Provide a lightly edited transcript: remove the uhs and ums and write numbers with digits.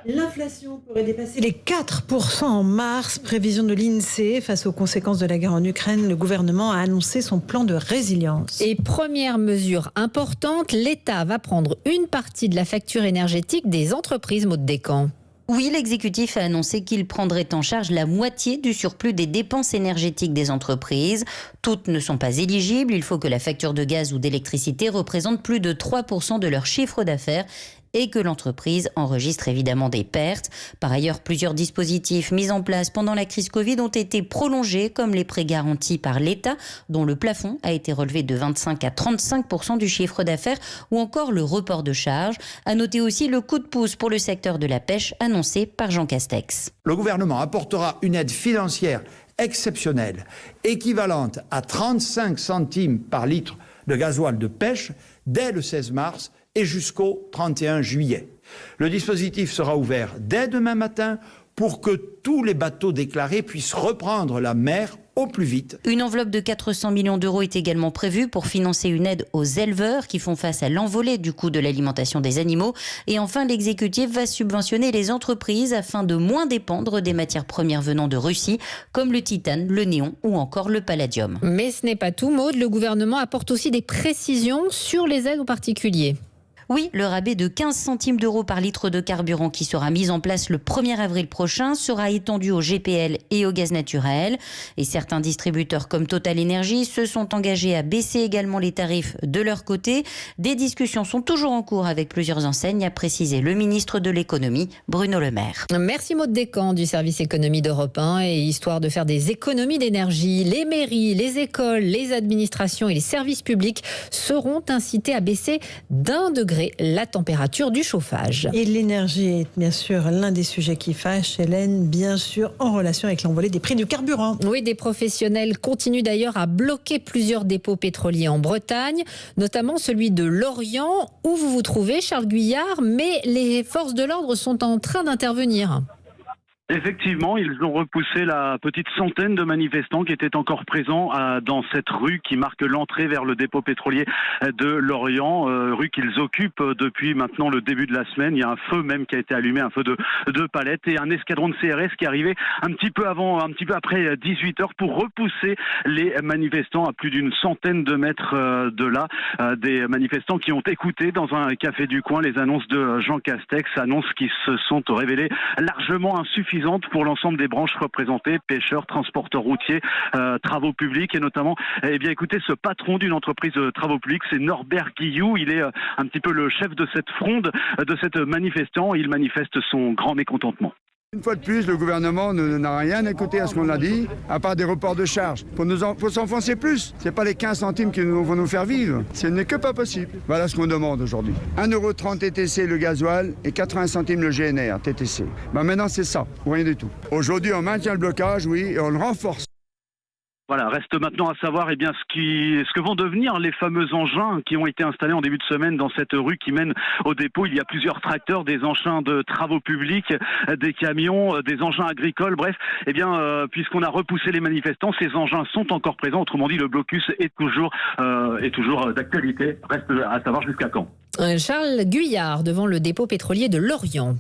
L'inflation pourrait dépasser les 4% en mars, prévision de l'INSEE. Face aux conséquences de la guerre en Ukraine, le gouvernement a annoncé son plan de résilience. Et première mesure importante, l'État va prendre une partie de la facture énergétique des entreprises, Maud Descamps. Oui, l'exécutif a annoncé qu'il prendrait en charge la moitié du surplus des dépenses énergétiques des entreprises. Toutes ne sont pas éligibles. Il faut que la facture de gaz ou d'électricité représente plus de 3% de leur chiffre d'affaires et que l'entreprise enregistre évidemment des pertes. Par ailleurs, plusieurs dispositifs mis en place pendant la crise Covid ont été prolongés, comme les prêts garantis par l'État, dont le plafond a été relevé de 25 à 35% du chiffre d'affaires, ou encore le report de charges. À noter aussi le coup de pouce pour le secteur de la pêche annoncé par Jean Castex. Le gouvernement apportera une aide financière exceptionnelle, équivalente à 35 centimes par litre de gasoil de pêche, dès le 16 mars et jusqu'au 31 juillet. Le dispositif sera ouvert dès demain matin pour que tous les bateaux déclarés puissent reprendre la mer au plus vite. Une enveloppe de 400 millions d'euros est également prévue pour financer une aide aux éleveurs qui font face à l'envolée du coût de l'alimentation des animaux. Et enfin, l'exécutif va subventionner les entreprises afin de moins dépendre des matières premières venant de Russie, comme le titane, le néon ou encore le palladium. Mais ce n'est pas tout, Maud. Le gouvernement apporte aussi des précisions sur les aides aux particuliers. Oui, le rabais de 15 centimes d'euros par litre de carburant qui sera mis en place le 1er avril prochain sera étendu au GPL et au gaz naturel. Et certains distributeurs comme Total Énergie se sont engagés à baisser également les tarifs de leur côté. Des discussions sont toujours en cours avec plusieurs enseignes, a précisé le ministre de l'économie, Bruno Le Maire. Merci Maud Descamps du service économie d'Europe 1. Et histoire de faire des économies d'énergie, les mairies, les écoles, les administrations et les services publics seront incités à baisser d'1 degré la température du chauffage. Et l'énergie est bien sûr l'un des sujets qui fâche, Hélène, bien sûr en relation avec l'envolée des prix du carburant. Oui, des professionnels continuent d'ailleurs à bloquer plusieurs dépôts pétroliers en Bretagne, notamment celui de Lorient, où vous vous trouvez, Charles Guyard, mais les forces de l'ordre sont en train d'intervenir. Effectivement, ils ont repoussé la petite centaine de manifestants qui étaient encore présents dans cette rue qui marque l'entrée vers le dépôt pétrolier de Lorient, rue qu'ils occupent depuis maintenant le début de la semaine. Il y a un feu même qui a été allumé, un feu de palettes et un escadron de CRS qui est arrivé un petit peu après 18 heures pour repousser les manifestants à plus d'une centaine de mètres de là. Des manifestants qui ont écouté dans un café du coin les annonces de Jean Castex, annonces qui se sont révélées largement insuffisantes pour l'ensemble des branches représentées, pêcheurs, transporteurs routiers, travaux publics et notamment, écoutez, ce patron d'une entreprise de travaux publics, c'est Norbert Guillou. Il est un petit peu le chef de cette fronde, de cette manifestant. Il manifeste son grand mécontentement. Une fois de plus, le gouvernement n'a rien écouté à ce qu'on a dit, à part des reports de charges. Faut s'enfoncer plus. C'est pas les 15 centimes qui vont nous faire vivre. Ce n'est que pas possible. Voilà ce qu'on demande aujourd'hui. 1,30 € TTC le gasoil et 80 centimes le GNR TTC. Maintenant, c'est ça, ou rien du tout. Aujourd'hui, on maintient le blocage, oui, et on le renforce. Voilà, reste maintenant à savoir ce que vont devenir les fameux engins qui ont été installés en début de semaine dans cette rue qui mène au dépôt. Il y a plusieurs tracteurs, des engins de travaux publics, des camions, des engins agricoles. Bref, puisqu'on a repoussé les manifestants, ces engins sont encore présents. Autrement dit, le blocus est toujours d'actualité. Reste à savoir jusqu'à quand. Charles Guyard devant le dépôt pétrolier de Lorient.